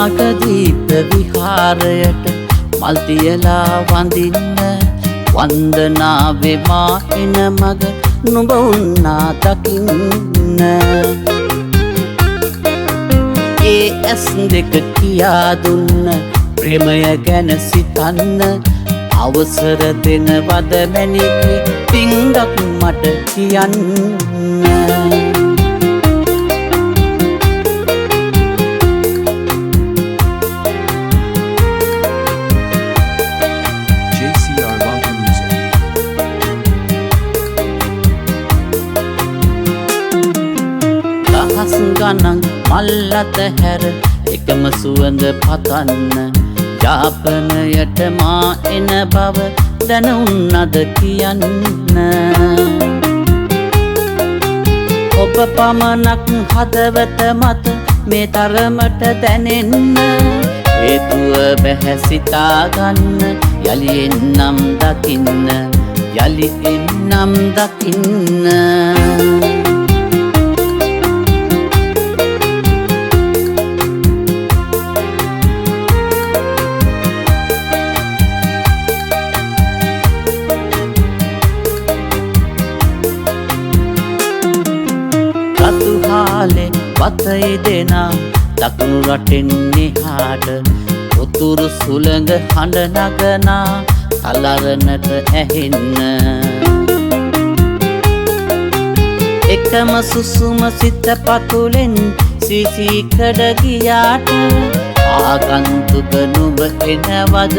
නාගදීප විහාරයට මල් තියලා වඳින්න වන්දනාවේ මා එන මග නුඹ උන්නා දකින්න ඒ ඇස් දෙක කියා දුන්න ප්‍රේමය ගැන සිතන්න අවසර දෙන වද මැණිකේ පිංගක් මට කියන්න ගණන් මල්ලත හැර එකම සුවඳ පතන්න යාපනයට මා එන බව දැනුන්නද කියන්න ඔබ පමණක් හදවත මත මේ තරමට දැනෙන්න හේතුව බැහැ සිතා ගන්න යලි එන්නම් දකින්න යලි එන්නම් දකින්න වතයි දෙනා දකුණු රටෙන් එහාට උතුරු සුළඟ හඬ නගනා අලරණට ඇහෙන්න එකම සුසුම සිත පතුලෙන් සීසී කඩ ගියාට ආගන්තුක නුඹ එනවද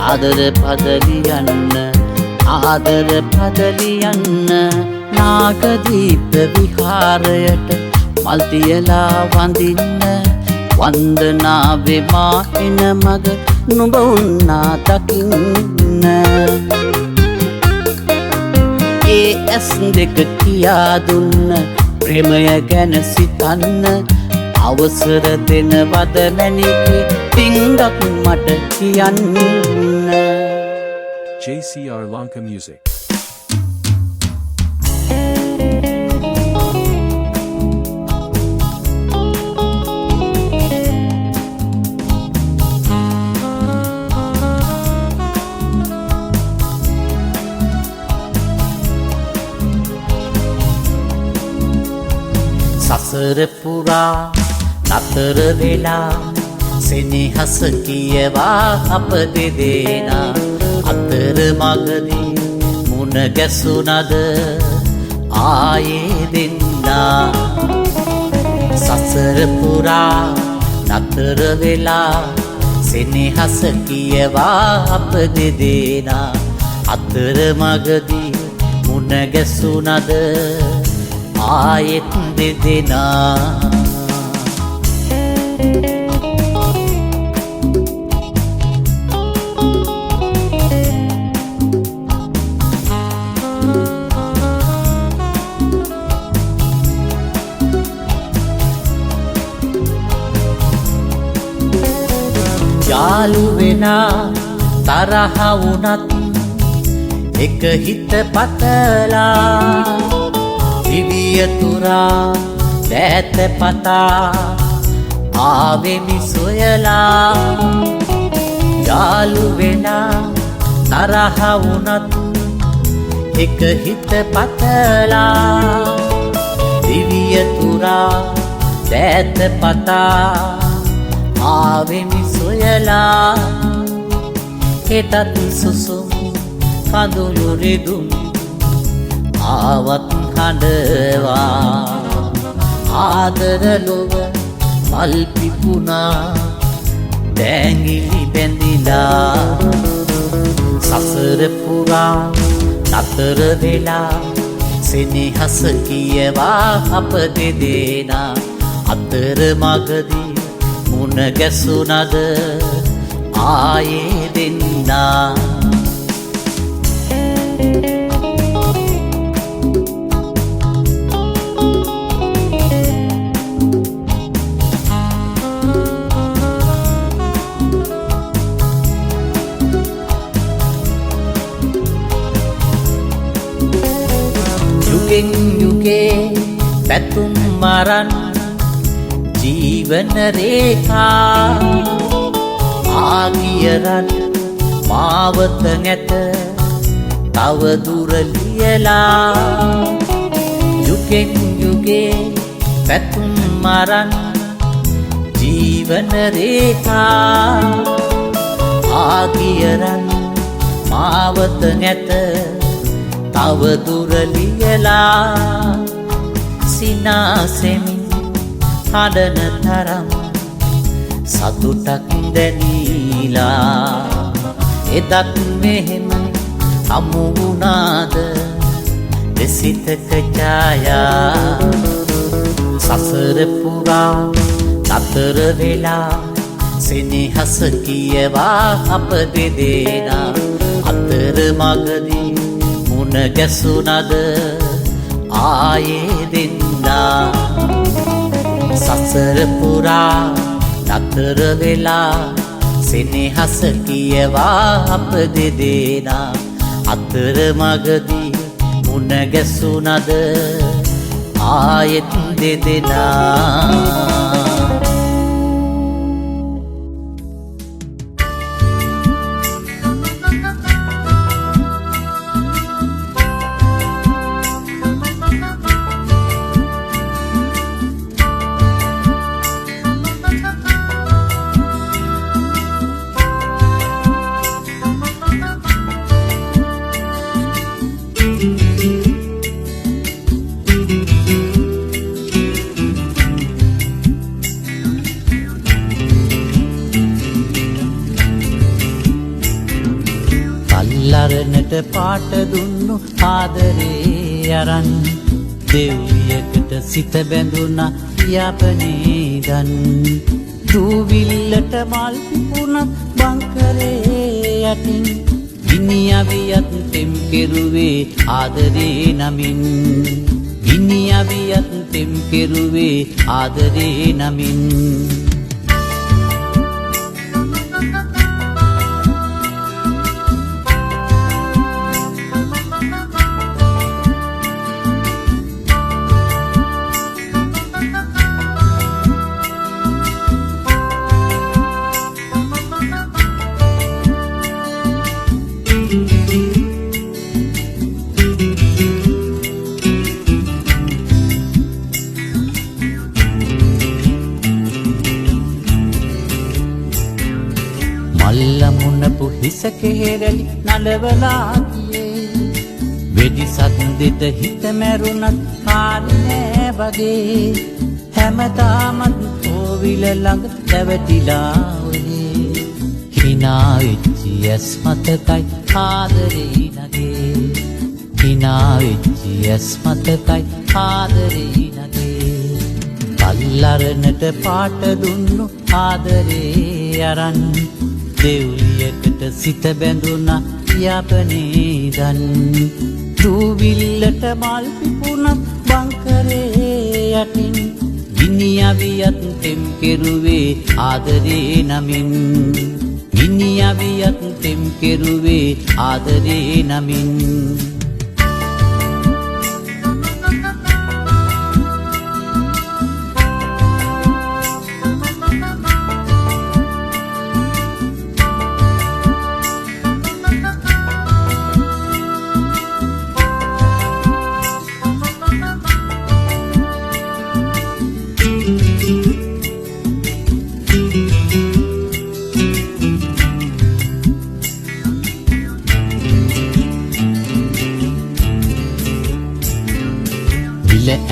ආදර පදලියන්න ආදර පදලියන්න නාගදීප විහාරයට මල් තියලා වඳින්න වන්දනාවේ මා එන මග නුඹ උන්නා දකින්න ඒ ඇස් දෙක කියා දුන්න ප්‍රේමය ගැන සිතන්න අවසර දෙන වද මැණිකේ පිංගක් මට කියන්න JCR Lanka Music. සසර පුරා නතර වෙලා සෙනෙහස කියවා අප දෙදෙනා අතර මගදී මුණ ගැසුණද ආයේ දෙන්නා සසර පුරා නතර වෙලා සෙනෙහස කියවා අප දෙදෙනා අතර මගදී මුණ ගැසුණද ආයෙත් දෙදෙනා යාළු වෙනා තරහ වුණත් එක හිත පතලා දිවිය තුරා දෑත පතා ආවෙමි සොයලා යාළු වෙනා තරහ වුණත් එක හිත පතලා දිවිය තුරා දෑත පතා ආවෙමි සොයලා හෙටත් සුසුම් කඳුළු රිදුම් ආවත් හඬවා ආදර ලොව මල් පිපුණා දැඟිලි බැඳිලා සසර පුරා නතර වෙලා සෙනෙහස කියවා අප දෙදෙනා අතර මගදී මුණ ගැසුණද ආයේ දෙන්නා යුගෙන් යුගේ පැතුම් මරන් ජීවන රේඛා ආගියරන් මාවත නැත තව දුර ලියලා යුගෙන් යුගේ පැතුම් මරන් ජීවන රේඛා ආගියරන් මාවත නැත තව දුර ලියලා සිනාසෙමින් හඬන තරම් සතුටක් දැනීලා එදත් මෙහෙමයි හමු වුණාද දෙසිතක ඡායා සසර පුරා නතර වෙලා සෙනෙහස කියවා අප දෙදෙනා අතර මගදී මුණ ගැසුණද ආයේ දෙන්නා සසර පුරා නතර වෙලා සෙනෙහස කියවා අප දෙදෙනා අතර මගදී මුණ ගැසුණද ආයෙත් දෙදෙනා ලරණට පාට දුන්නු ආදරේ අරන් දෙවියකට සිත බැඳුනා යාපනේ දන් දූවිල්ලට මල් පිපුණත් බංකරේ යටින් ගිනියවියත් තෙම් කෙරුවේ ආදරේ නමින් ගිනියවියත් තෙම් කෙරුවේ ආදරේ නමින් මල්ලමුණපු හිසකෙහෙරලි නලවලා ගියේ වෙඩි සද්දෙට හිත මැරුණත් කාන්නේ වගේ හැමදාමත් කෝවිල ළඟ දැවටිලා ඔයේ හිනා වෙච්චි ඇස් මතකයි ආදරේ නගේ හිනා වෙච්චි ඇස් මතකයි ආදරේ නගේ පල්ලරණට පාට දුන්නු ආදරේ අරන් දෙවියකට සිත බැඳුනා යාපනේ දන් දූවිල්ලට මල් පිපුණත් බංකරේ යටින් ගිනියවියත් තෙම් කෙරුවේ ආදරේ නමින් ගිනියවියත් තෙම් කෙරුවේ ආදරේ නමින්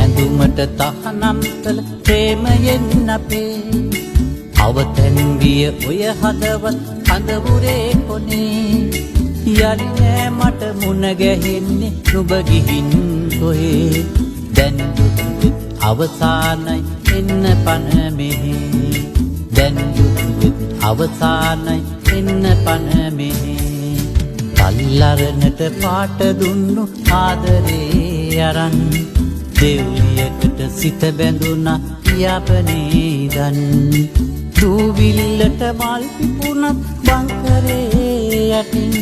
ඇඳුමට තහනම් කළ ප්‍රේමයෙන් අපේ අවතැන් විය ඔය හදවත් හඳවුරේ කොනේ යලි නෑ මට මුණ ගැහෙන්නේ නුඹ ගිහින් කොහේ දැන් දුක් අවසානයි එන්න පන මෙහෙ දැන් දුක් අවසානයි එන්න පන මෙහෙ පල්ලරණට පාට දුන්නු ආදරේ අරන් දෙවියකට සිත බැඳුනා යාපනේ දන් දූවිල්ලට මල් පිපුණත් බංකරේ යටින්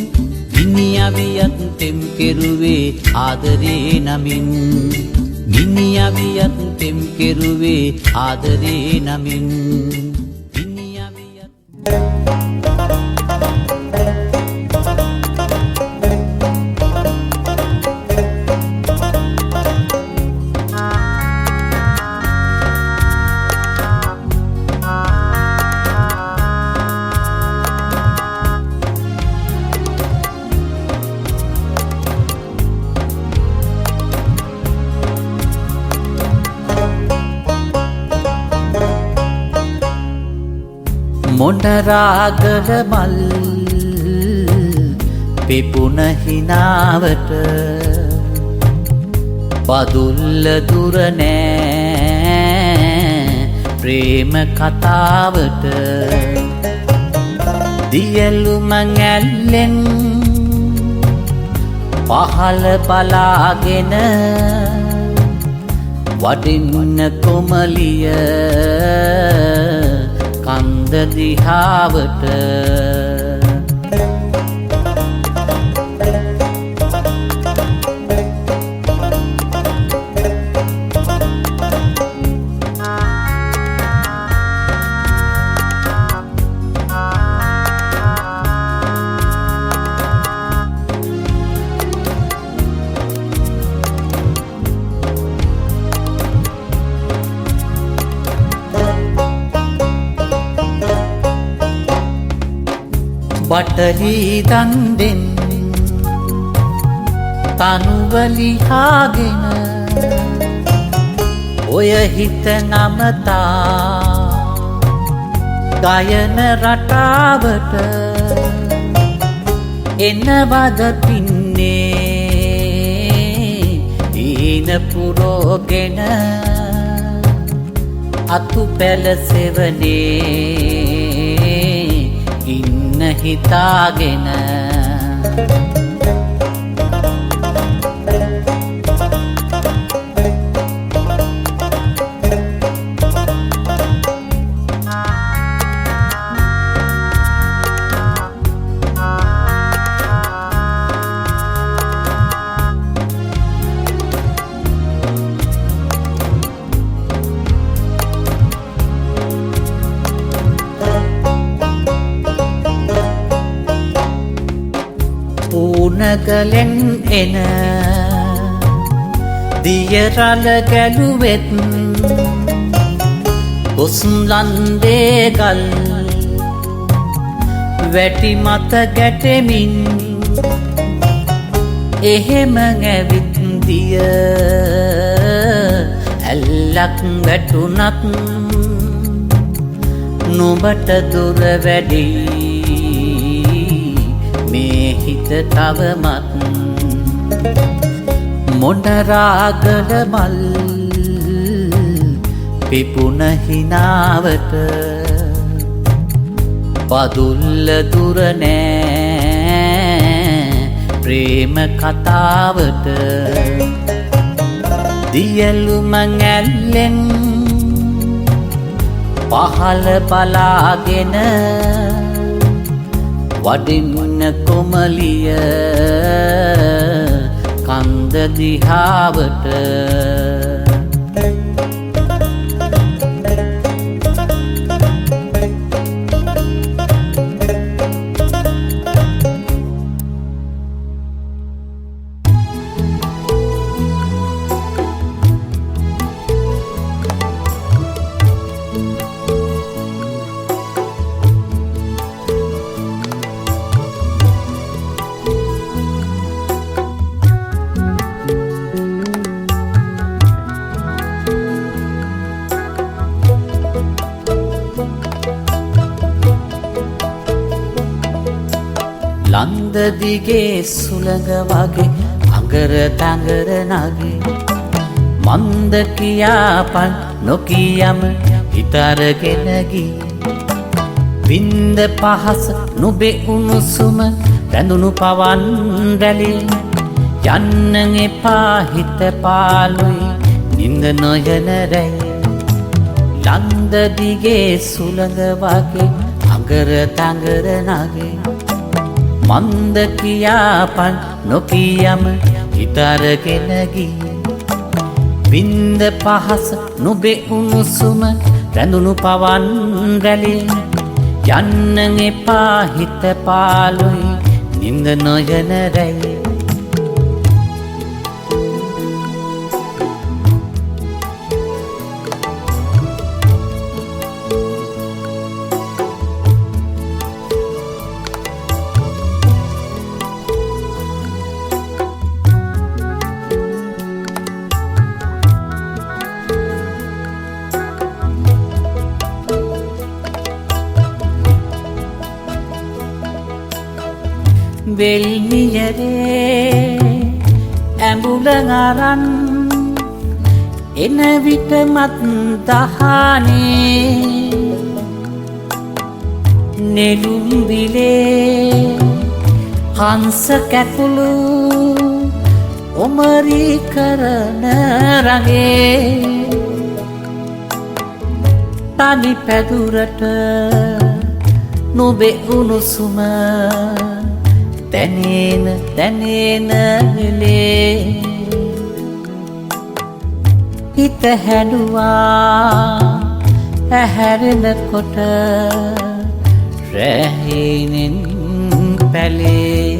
ගිනියවියත් තෙම් කෙරුවේ ආදරේ නමින් ඉනියවියත් පෙම් කෙරුවේ ආදරේ නමින් ඉනියවියත් මොනරාගල මල් පිපුන හිනාවට පදුල්ල දුර නෑ ප්‍රේම කතාවට දියලුම ඇල්ලෙන් පහළ බලාගෙන වඩින්න කොමලිය කන්ද දිහාවට බටහි දන්දෙන් තනුවලිහාගෙන ඔය හිත නමතා ගයන රටාවට එනවද පින්නේ දීන පුරෝගෙන අතු පැලසෙවනේ ඉන්න හිතාගෙන නගලෙන් එන දියරල ගැලුවෙත් ගොස්ලන්දේ ගල් වැටි මත ගැටෙමින් එහෙම ඇවිත් දිය ඇල්ලක් වැටුනත් නුඹට දුර වැඩි මේ හිත තවමත් මොනරාගල මල් පිපුන හිනාවට පදුල්ල දුර නෑ ප්‍රේම කතාවට දියලුම ඇල්ලෙන් පහළ බලාගෙන වඩින්න කොමලිය කන්ද දිහාවට ලන්ද දිගේ සුළඟ වගේ අඟර තඟර නගේ මන්ද කියාපන් නොකියම හිතරගෙන ගිය වින්ද පහස නුබේ උණුසුම රැඳුණු පවන් රැළි යන්න එපා හිත පාළුයි නින්ද නොයන රැයි ලන්ද දිගේ සුළඟ වගේ අඟර තඟර නගේ මන්ද කියාපන් නොකියම හිතරගෙන ගිය වින්ද පහස නුබේ උණුසුම රැඳුණු පවන් රැළේ යන්න එපා හිත පාළුයි නින්ද නොයන රැයි වෙල්මියරේ ඇඹුලන් අරන් එන විට මත් දහනේ නෙළුම් විලේ හංස කැකුළු ඔමරි කරන රගේ තනි පැදුරට නුබේ උණුසුම දැනෙන දැනෙන වෙලේ හිත හැඩුවා ඇහැරෙනකොට රැහිනෙන් පැලේ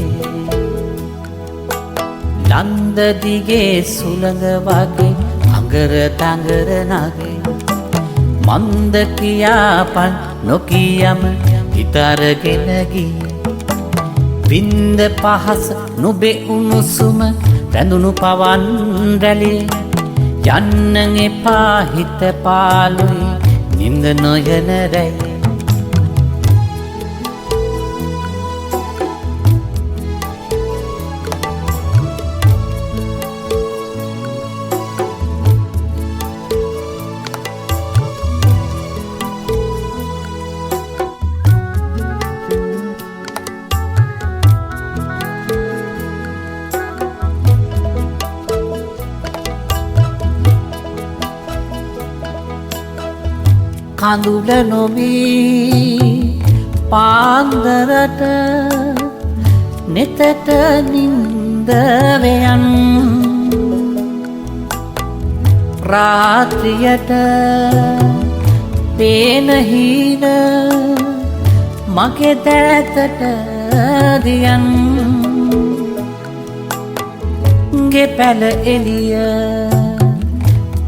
ලන්ද දිගේ සුළඟ වගේ අඟර තඟර නගේ මන්ද කියාපන් නොකියම හිතරගෙන ගියේ වින්ද පහස නුබේ උණුසුම රැඳුණු පවන් රැළේ යන්න එපා හිත පාළුයි නින්ද නොයන රැයි කඳුල නොවී පාන්දරට නෙතට නින්ද වෙයන් රාත්‍රියට පේන හීන මගේ දෑතට දියන් ගේ පැල එළිය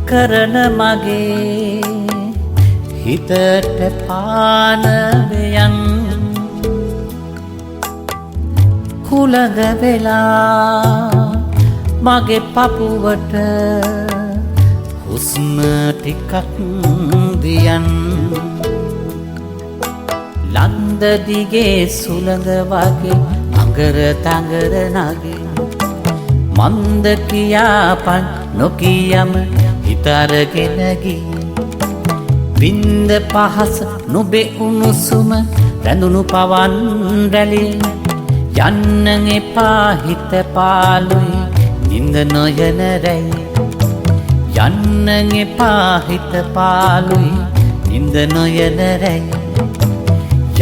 කරන මගේ හිතට පානවයන් කුළඟ වෙලා මගේ පපුවට හුස්ම ටිකක් දියන් ලන්ද දිගේ සුළඟ වගේ අඟර තඟර නගේ මන්ද කියාපන් නොකියම හිතරගෙන ගියේ වින්ද පහස නුබේ උණුසුම රැඳුණු පවන් රැළේ යන්න එපා හිත පාළුයි නින්ද නොයන රැයි යන්න එපා හිත පාළුයි නින්ද නොයන රැයි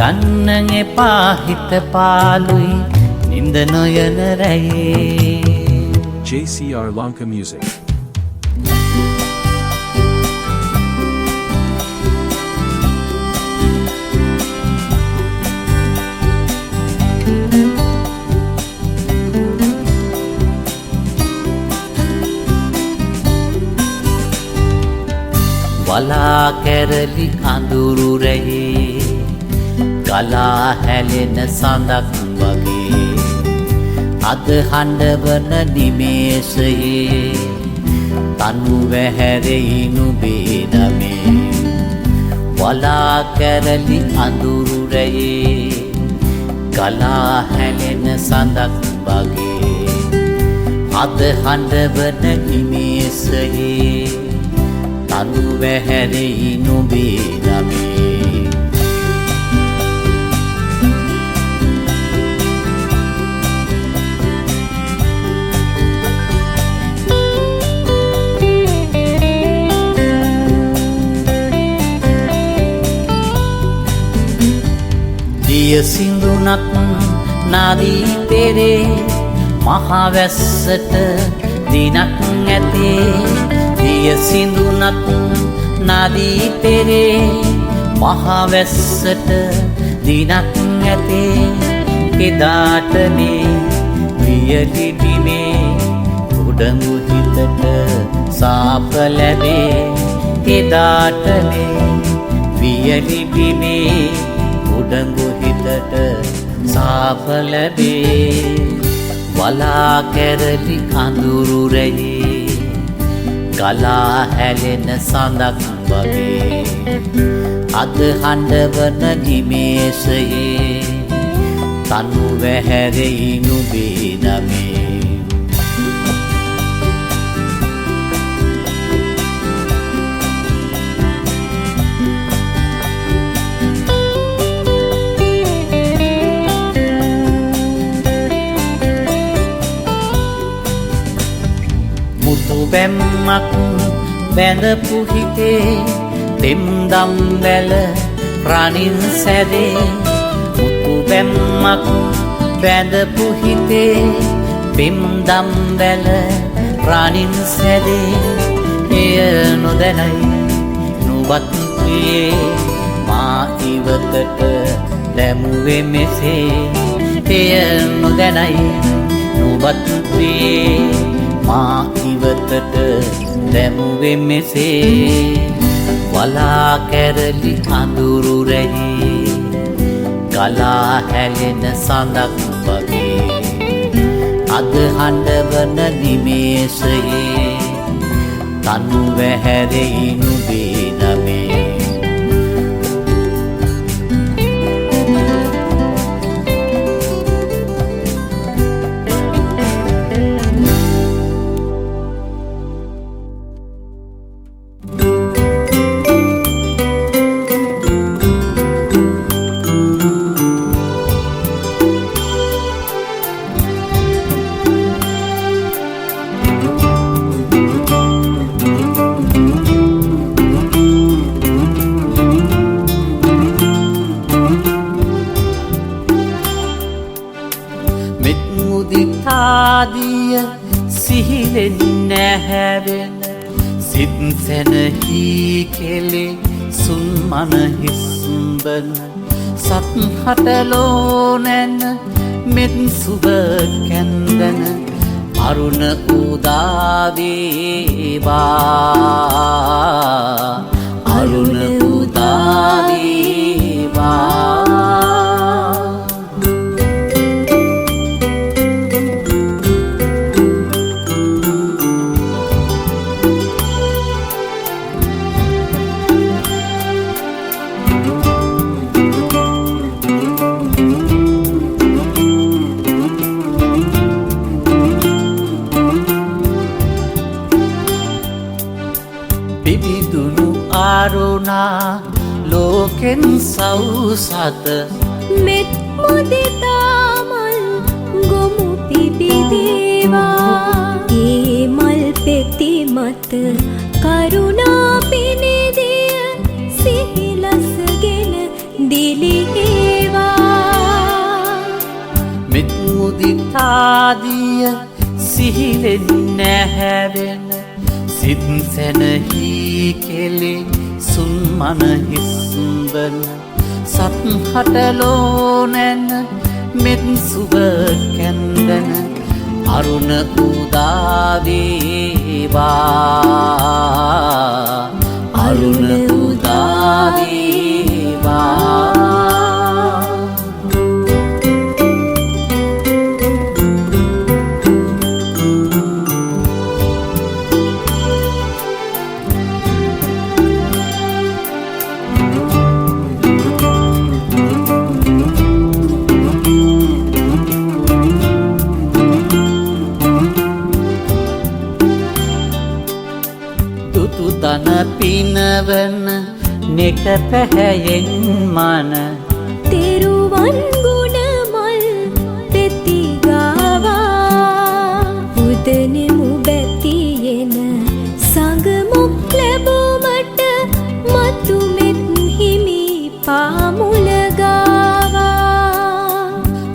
යන්න එපා හිත පාළුයි නින්ද නොයන රැයි JCR Lanka Music. වලා කැරලි අඳුරු රැහේ ගලා හැලෙන සඳක් වගේ අද හඬවන නිමේෂයේ තනු වැහැරෙයි නුබේ නමේ වලා කැරලි අඳුරු රැහේ ගලා හැලෙන සඳක් වගේ අද හඬවන නිමේෂයේ තනු වැහැරෙයි නුබේ නමේ දිය සිඳුනක් නාදී පෙරේ මහවැස්සට දිනක් ඇතේ පිය සිඳුනත් නදී පෙරේ මහවැස්සට දිනක් ඇතේ එදාට මේ වියලි බිමේ උඩඟු හිතට සාප ලැබේ එදාට මේ වියලි බිමේ උඩඟු හිතට සාප ලැබේ වලා කැරලි අඳුරු රැයේ ගලා හැලෙන සඳක් වගේ අද හඬවන නිමේෂයේ තනු වැහැරෙයි නුඹේ නමේ මුතු බැම්මක් බැඳපු හිතේ දෙම්දම් වැල රණින් සැදේ මුතු බැම්මක් බැඳපු හිතේ දෙම්දම් වැල රණින් සැදේ එය නොදැනයි නුඹත් ප්‍රියේ මා ඉවතට දැමුවේ මෙසේ එය නොදැනයි නුඹත් ප්‍රියේ මා ඉවතට දැමුවේ මෙසේ වලා කැරලි අඳුරු රැයේ ගලා හැලෙන සඳක් වගේ අද හඬවන නිමේෂයේ තනු වැහැරෙයි නුඹේ නමේ ආදිය සිහිලෙන් නැහැවෙන සිත් සැනහි කෙලේ සුන්මන හිස්බන සත් හටලෝ නැන මෙත් සුබ කැන්දන අරුණ උදාවේවා අරුණ උදාවේවා පිබිදුණු ආරුණා ලෝකෙන් සෞසත මෙත් මුදිතා මල් ගොමු පිබිදේවා ඒ මල් පෙති මත කරුණා පිනිදිය සිහිලසගෙන දිලිහේවා මෙත් මුදිතාදිය සිහිලෙන් නැහැවෙන සිත් සැනහි කෙලේ සුන්මන හිස්බන සත් හටලෝ නැන මෙත් සුබ කැන්දන අරුණ උදාවේවා අරුණ උදාවේවා තන පිනවන නෙක පැහැයෙන් මන තෙරුවන් ගුණ මල් පෙති ගාවා උදනෙමු බැතියෙන සඟමුක් ලැබුමට මතු මෙත් හිමි පාමුල ගාවා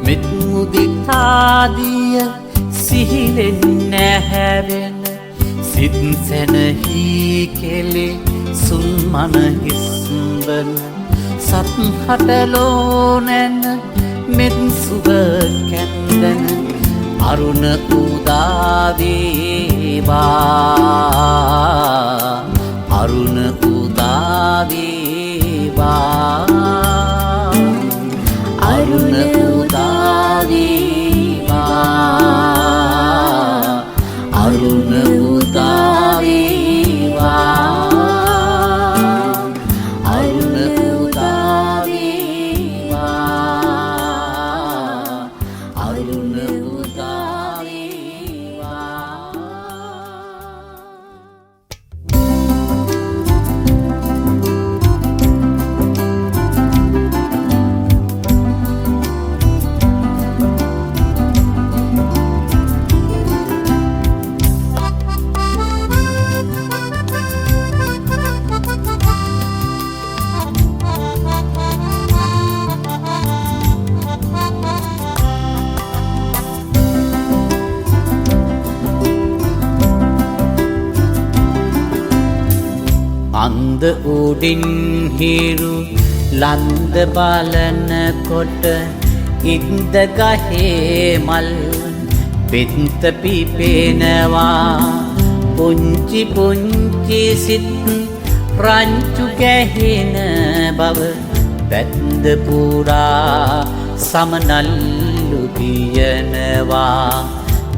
මෙත් මුදිතාදිය සිහිලෙන් නැහැවෙන සිත් සිත් සැනහි කෙලෙ සුන්මන හිස්වන සත්හටලෝ නැන මෙත් සුබ කැන්දන අරුණ උදාවේවා අරුණ උදාවේවා අරුණ උදාවේවා අරුණ උදාවේවා අරුණ උදාවේවා අරුණ අන්ද උඩින් හිරු ලන්ද බලන කොට ඉන්ද ගහේ මල් පෙත්ත පිපෙනවා පුංචි පුංචි සිත් රංචු ගැහෙන බව වැද්ද පුරා සමනල්ලු කියනවා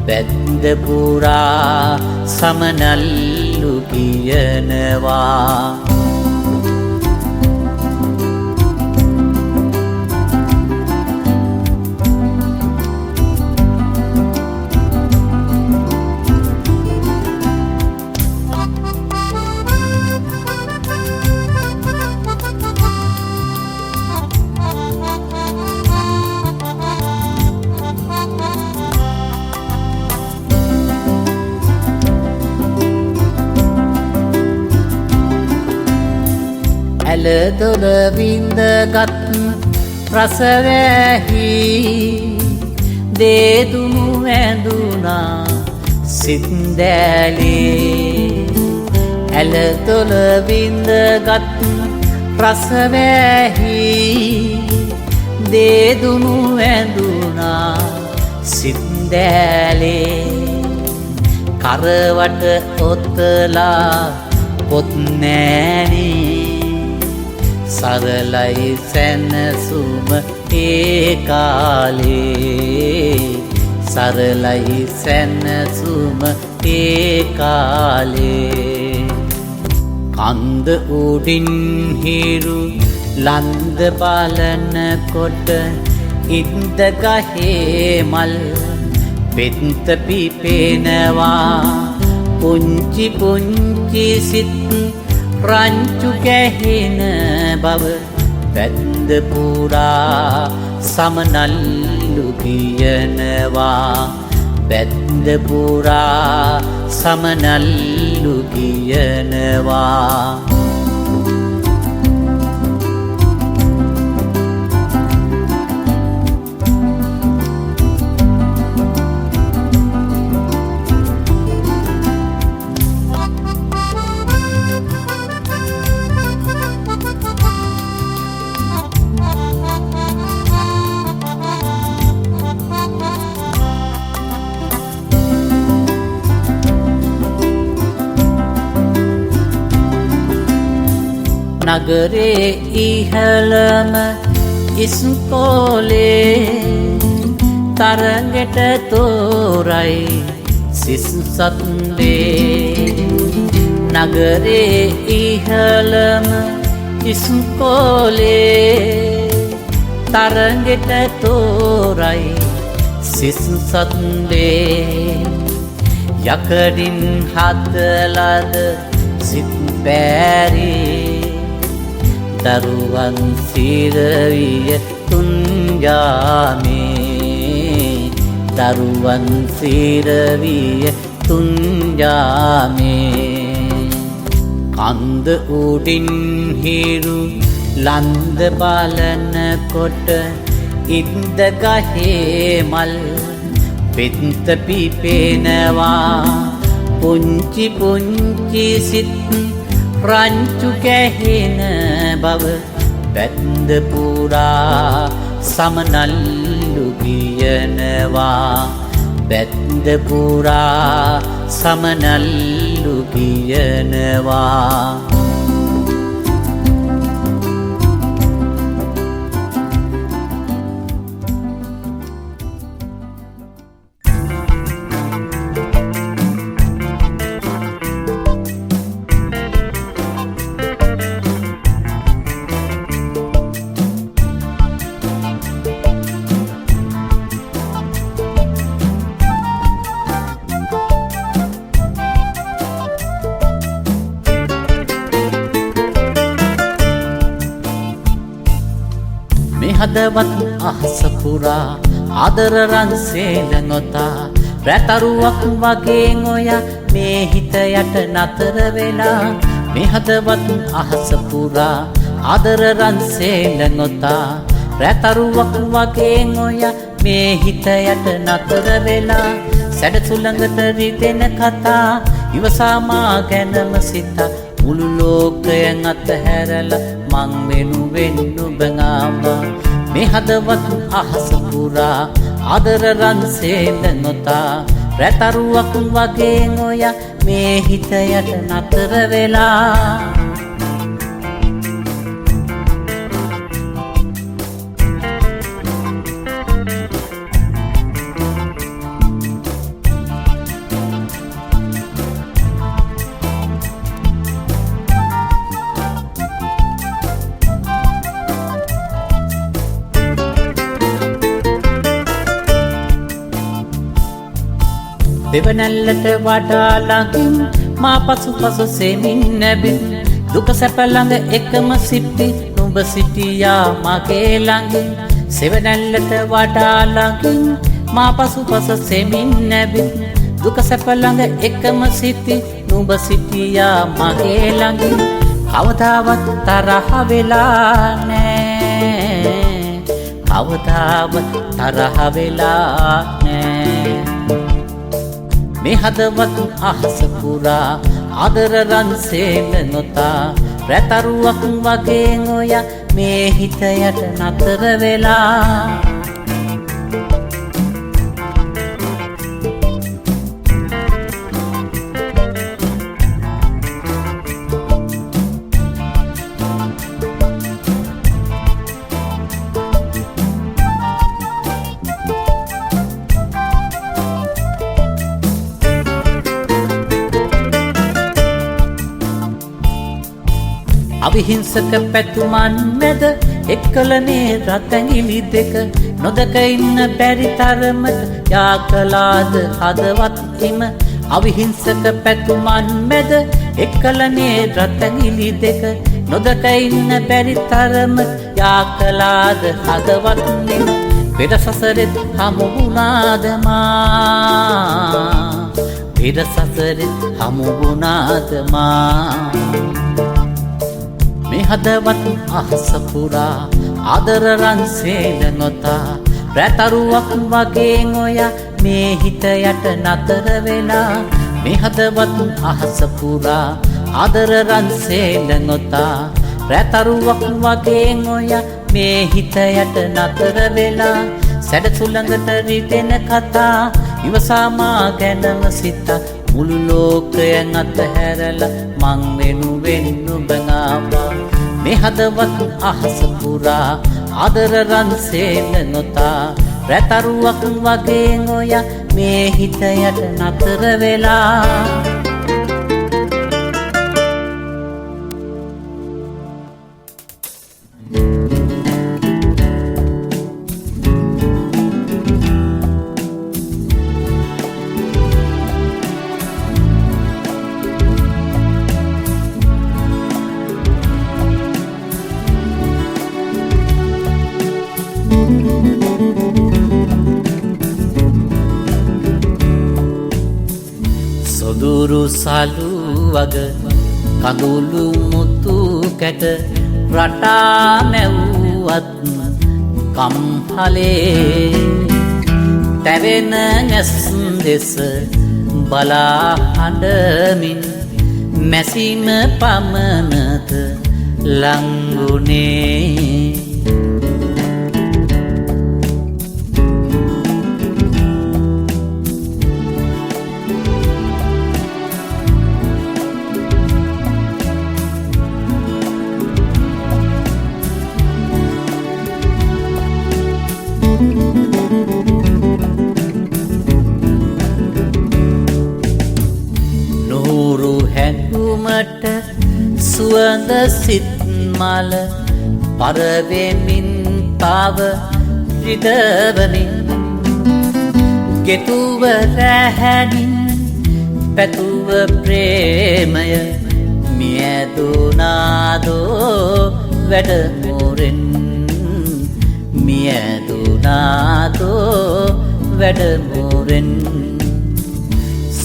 වැද්ද පුරා සමනල්ලු කියනවා ඇලදොල විඳගත් රසවැහි දේදුණු ඇඳුනා සිත්දැලේ ඇලදොල විඳගත් රසවැහි දේදුණු ඇඳුනා සිත්දැලේ කරවට ඔත්තලා පොත් නෑනේ සරලයි සැනසුම ඒ කාලේ සරලයි සැනසුම ඒ කාලේ කන්ද උඩින් හිරු ලන්ද බලන කොට ඉන්ද ගහේ මල් පෙත්ත පිපෙනවා පුංචි පුංචි සිත් රංචු ගැහෙන බව වැද්ද පුරා සමනල්ලු කියනවා වැද්ද පුරා සමනල්ලු කියනවා නගරේ ඉහළම ඉස්කෝලේ තරගෙට තෝරයි සිසුසත්වේ නගරේ ඉහළම ඉස්කෝලේ තරගෙට තෝරයි සිසුසත්වේ යකඩින් හදලද සිත් බෑරේ දරුවන් සිරවිය තුන්ජාමේ දරුවන් සිරවිය තුන්ජාමේ කන්ද උඩින් හිරු ලන්ද බලන කොට ඉන්ද ගහේ මල් පෙත්ත පිපෙනවා පුංචි පුංචි සිත් රංචු කැහෙන බව බැන්ද පුරා සමනල්ලු කියනවා බැන්ද පුරා සමනල්ලු කියනවා හදවත් අහස පුරා ආදර රන් සේලනොතා රැතරුවක් වගේ ඔයා මේ හිත යට නතර වෙලා මේ හදවත් අහස පුරා ආදර රන් සේලනොතා රැතරුවක් වගේ ඔයා මේ හිත යට නතර වෙලා සැඩ සුළඟට රිදෙන කතා ඉවසාමා ගැනම සිතා මුළු ලෝකයෙන් අතහැරලා මං වෙනුවෙන් නුඹ ආවා මේ හදවත් අහස පුරා ආදර රන් සේලනොතා රැතරුවක් වගේ ඔයා මේ හිත යට නතර වෙලා දෙවනැල්ලට වඩා ළඟින් මා පසුපස සෙමින් නැබින් දුක සැප ළඟ එකම සිටි නුඹ සිටියා මගේ ළඟින් සෙවනැල්ලට වඩා ළඟින් මා පසුපස සෙමින් නැබින් දුක සැප ළඟ එකම සිටි නුඹ සිටියා මගේ ළඟින් කවදාවත් තරහ වෙලා නෑ කවදාවත් තරහ වෙලා නෑ මේ හදවත් අහස පුරා ආදර රන් සේලනොතා රැතරුවක් වගේ ඔයා මේ හිත යට නතර වෙලා අවිහිංසක පැතුමන් මැද එක්කලනේ රතැඟිලි දෙක නොදක ඉන්න බැරි තරමට යා කළාද හදවත් හිම අවිහිංසක පැතුමන් මැද එක්කලනේ රතැඟිලි දෙක නොදක ඉන්න බැරි තරමට යා කළාද හදවත් හිම පෙර සසරෙත් හමු වුණාද මා පෙර සසරෙත් හමු වුණාද මා මේ හදවත් අහස පුරා ආදර රන් සේලනොතා රැතරුවක් වගේ ඔයා මේ හිත යට නතර වෙලා මේ හදවත් අහස පුරා ආදර රන් සේලනොතා රැතරුවක් වගේ ඔයා මේ හිත යට නතර වෙලා සැඩ සුළඟට රිදෙන කතා ඉවසාමා ගැනම සිතා මුළු ලෝකයෙන් අතහැරලා මං වෙනුවෙන් නුඹ ආවා මේ හදවත් අහස පුරා ආදර රන් සේලනොතා රැතරුවක් වගේ ඔයා මේ හිත යට නතර වෙලා සොදුරු සලු වග කඳුළු මුතු කැට රටා මැව්වත් කම්හලේ තැවෙන ඇස් දෙස බලා හඬමින් මැසීම පමණද ලංගුනේ හැඟුමට සුවඳ සිත් මල පරවෙමින් තව රිදවමින් ගෙතුව රැහැනින් පැතුව ප්‍රේමය මියදුනාදෝ වැඩමුරෙන් මියදුනාදෝ වැඩමුරෙන්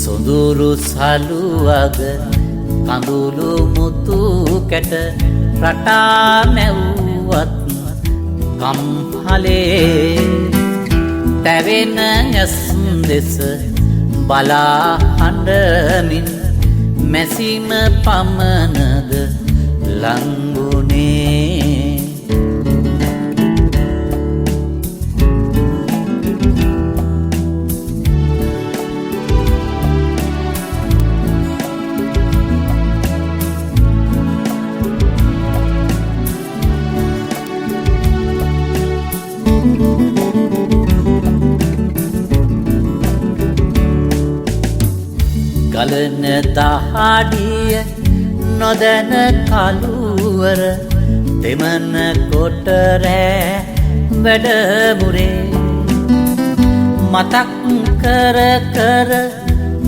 සොඳුරු සලුවග කඳුළු මුතු කැට රටා මැව්වත් කම්හලේ තැවෙන ඇස් දෙස බලා හඬමින් මැසීම පමණද ලංගුනේ ගලන දහඩිය නොදැන කළුවර දෙමන කොට රෑ වැඩමුරේ මතක් කර කර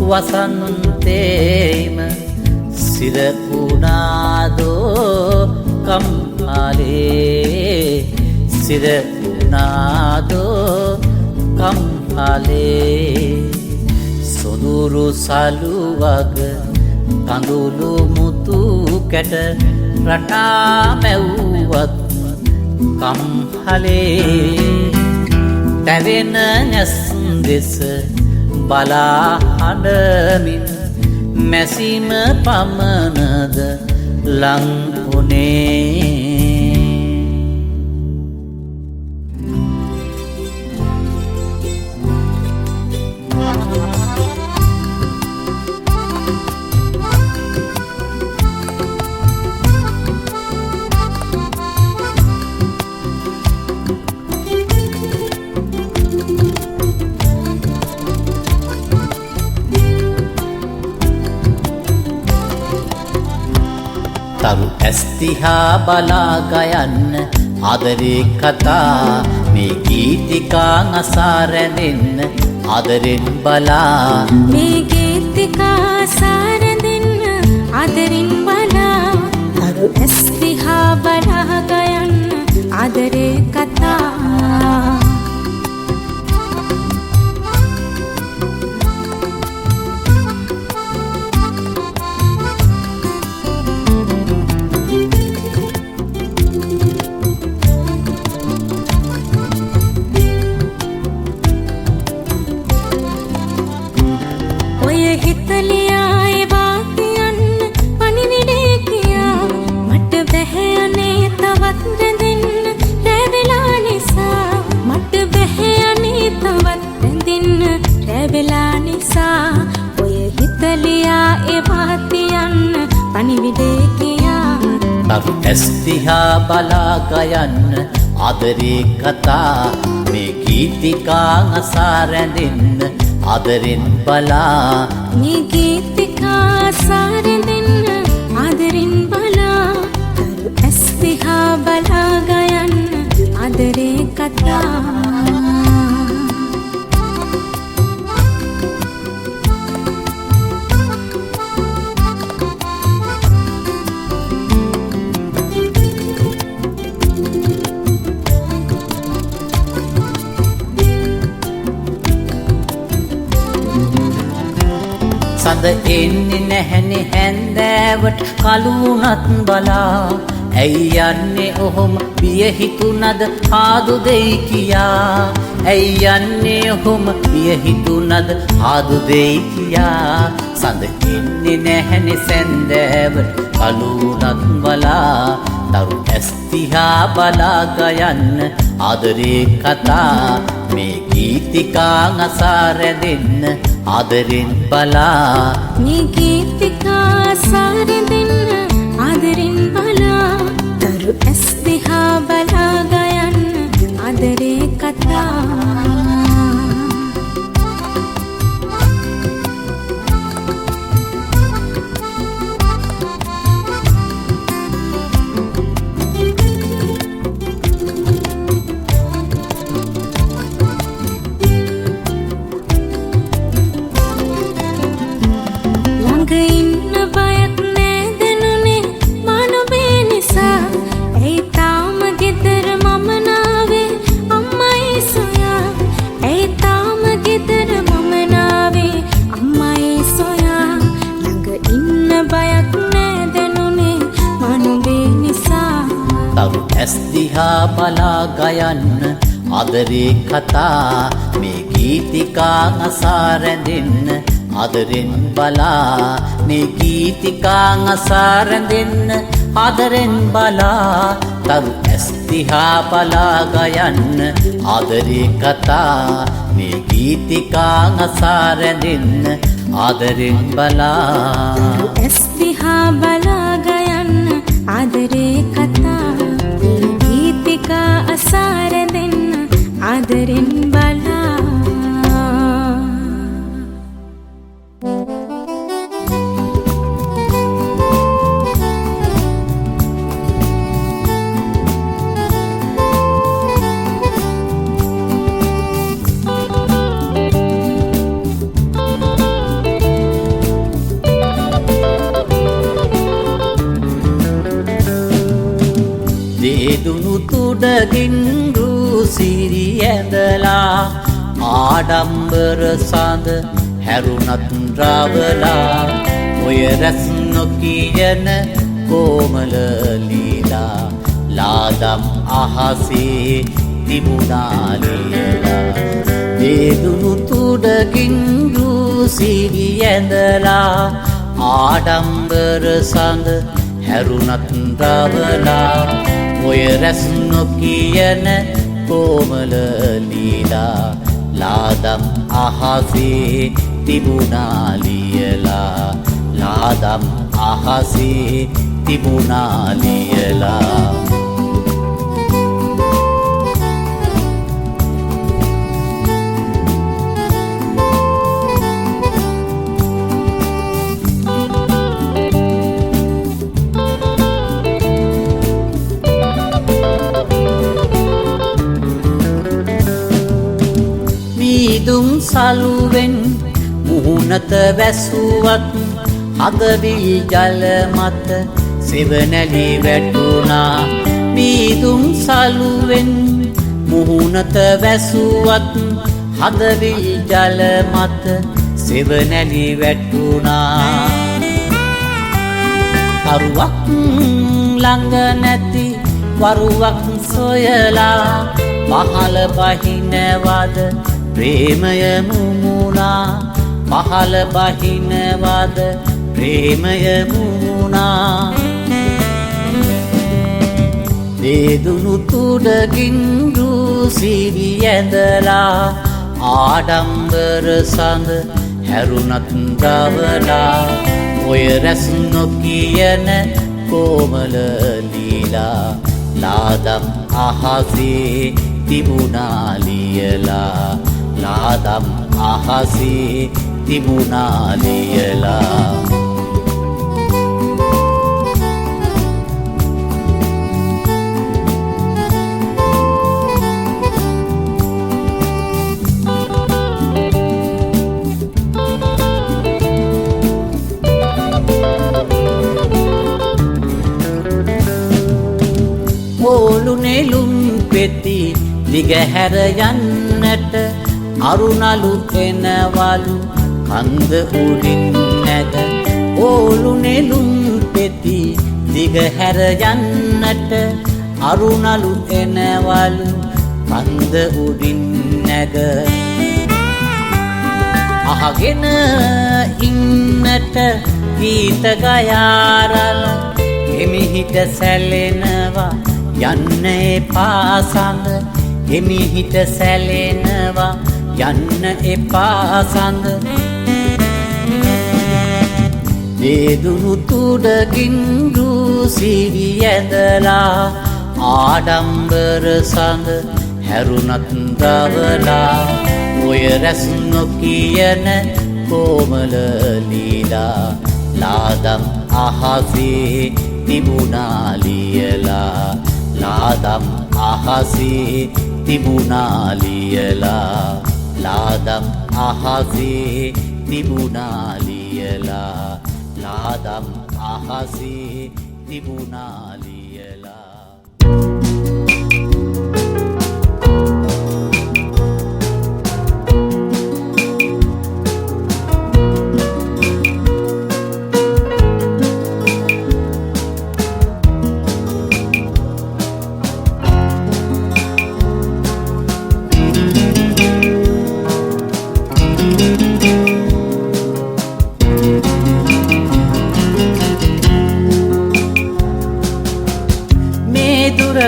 වසන්තේම සිරපුනාදෝ කම්හලේ සිරපුනාදෝ කම්හලේ සොඳුරු සලුවග කඳුළු මුතු කැට රටා මැව්වත් කම්හලේ තැවෙන ඇස් දෙස බලා හඬමින් මැසීම පමණද ලංගුනේ තරු ඇස්තිහා බලා ගයන්න ආදරේ කතා මේ ගීතිකා අසා රැඳෙන්න ආදරෙන් බලා මේ ගීතිකා අසා රැඳෙන්න ආදරෙන් බලා තරු ඇස්තිහා බලා ගයන්න ආදරේ කතා තරු ඇස්තිහා බලා ගයන්න ආදරේ කතා මේ ගීතිකා අසා රැඳෙන්න ආදරෙන් බලා මේ ගීතිකා අසා රැඳෙන්න ආදරෙන් බලා තරු ඇස්තිහා බලා ගයන්න ආදරේ කතා සඳ එන්නේ නැහැනේ හැන්දෑවට කලුණත් බලා ඇයි යන්නේ ඔහොම පිය හිතුනද ආදු දෙයි කියා ඇයි යන්නේ ඔහොම පිය හිතුනද ආදු දෙයි කියා සඳ එන්නේ නැහැනේ සැන්දෑවට කලුණක් බලා තරු ඇස් දිහා බලා ගයන්න ආදරේ කතා මේ ගීතිකා අසා රැඳෙන්න ආදරෙන් බලා මේ ගීතිකා අසා රැඳෙන්න ආදරෙන් බලා තරු ඇස් දිහා බලා ගයන්න ආදරේ කතා ඇස් දිහා බලා ගයන්න ආදරේ කතා මේ ගීතිකා අසා රැඳෙන්න ආදරෙන් බලා මේ ගීතිකා අසා රැඳෙන්න ආදරෙන් බලා තරු ඇස් දිහා බලා ගයන්න ආදරේ කතා මේ ගීතිකා අසා රැඳෙන්න ආදරෙන් බලා ඇස් දිහා බලා ගයන්න ආදරේ කතා ගීතිකා අසා රැඳෙන්න ආදරෙන් බලා දේදුණු තුඩගින් රුසිරි ඇඳලා ආඩම්බර සඳ හැරුණත් රවලා ඔය රැස් නොකියන කොමල ලීලා ලාදම් අහසේ තිබුණා ලියලා දේදුණු තුඩගින් රුසිරි ඇඳලා ආඩම්බර සඳ හැරුණත් රවලා ඔය රැස් නොකියන කොමල ලීලා ලාදම් අහසේ තිබුණා ලියලා ලාදම් අහසේ තිබුණා ලියලා දුම් සලුවෙන් මුහුණත වැසුවත් හදවි ජල මත සෙවණැලි වැටුණා මීදුම් සලුවෙන් මුහුණත වැසුවත් හදවි ජල මත සෙවණැලි වැටුණා කරුවක් ළඟ නැති වරුවක් සොයලා පහළ බහිනවද ප්‍රේමය මුමුණා පහළ බහිනවද ප්‍රේමය මුමුණා දේදුණු තුඩගින් රුසිරි ඇඳලා ආඩම්බර සඳ හැරුණත් රවලා ඔය රැස් නොකියන කොමල ලීලා ලාදම් අහසේ තිබුණා ලියලා ලාදම් අහසේ තිබුණා ලියලා ඕලු නෙළුම් පෙති දිගහැර යන්නට අරුණලු එනවලු කන්ද උඩින් නැග ඕලු නෙළුම් පෙති දිගහැර යන්නට අරුණලු එනවලු කන්ද උඩින් නැග අහගෙන ඉන්නට ගීත ගයාරල එමිහිට සැලෙනවා යන්න එපා සඳ එමිහිට සැලෙනවා යන්න එපා සඳ දේදුරු තුඩකින් රූසිරි ඇඳලා ආඩම්බර සඳ හැරුණත් දවලා ඔය රැස් නොකියන කොමල ලීලා ලාදම් අහසේ තිබුණා ලියලා ලාදම් අහසේ තිබුණා ලියලා ලාදම් අහසේ තිබුණා ලියලා ලාදම් අහසේ තිබුණා ලියලා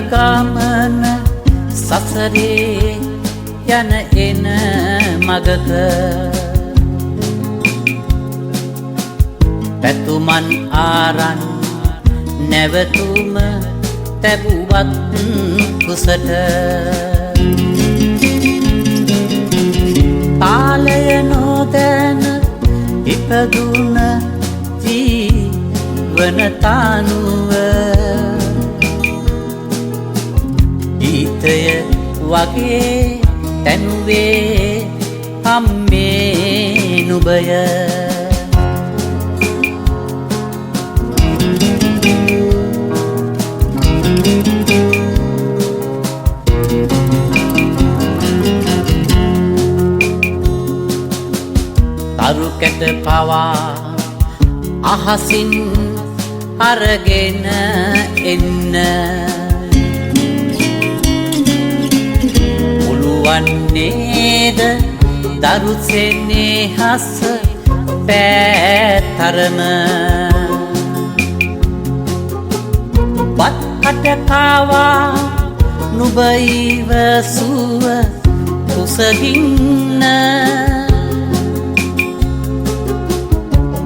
ගමන සසරේ යන එන මගක පැතුමන් ආරන් නැවතුම තැබුවත් කුසට තාලය නොදැන ඉපදුන ජීවන තානුව ගීතය වගේ තැනුවේ අම්මේ නුබය තරු කැට පවා අහසින් අරගෙන එන්න වන්නේද දරුසෙන්නේ හස පෑතරම බත් කටකාවා නුබයිවසුව කුසගින්න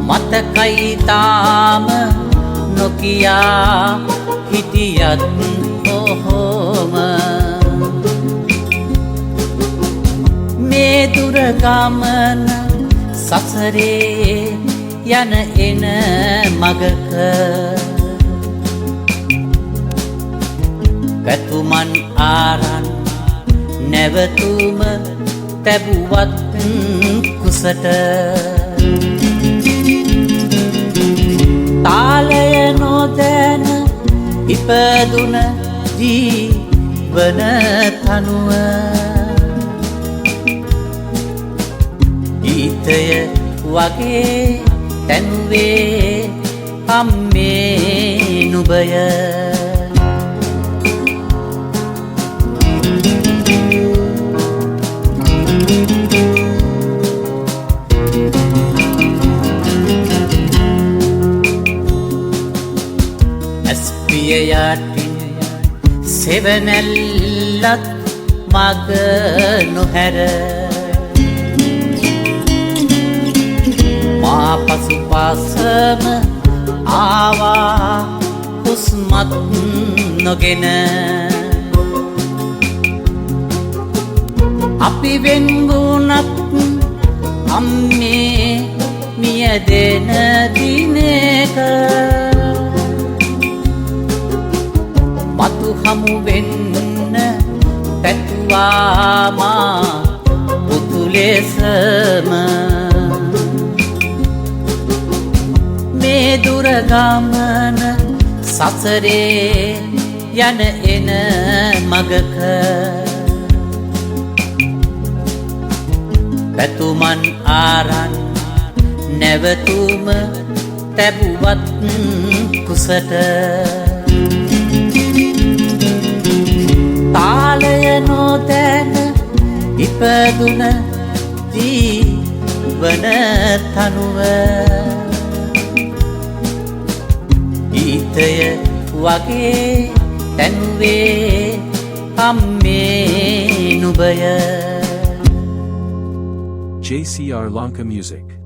මතකයි තාම නොකියා හිටියත් ඔහොම මේ දුර ගමන සසරේ යන එන මගක පැතුමන් ආරන් නැවතුම තැබුවත් කුසට තාලය නොදැන ඉපදුන ජීවන තනුව ගීතය වගේ තැනුවේ අම්මේ නුබය ඇස්පිය යටින් සෙවනැල්ලත් මග නොහැර මා පසුපසම ආවා හුස්මත් නොගෙන අපි වෙන්වුණත් අම්මේ මියදෙන දිනක මතු හමු වෙන්න පැතුවා මා පුතු ලෙසම මේ දුර ගමන සසරේ යන එන මගක පැතුමන් ආරන් නැවතුම තැබුවත් කුසට තාලය නොදැන බඳුන ජීවන තනුව ගීතය වගේ තැන්වේ අම්මේ නුබය JCR Lanka Music.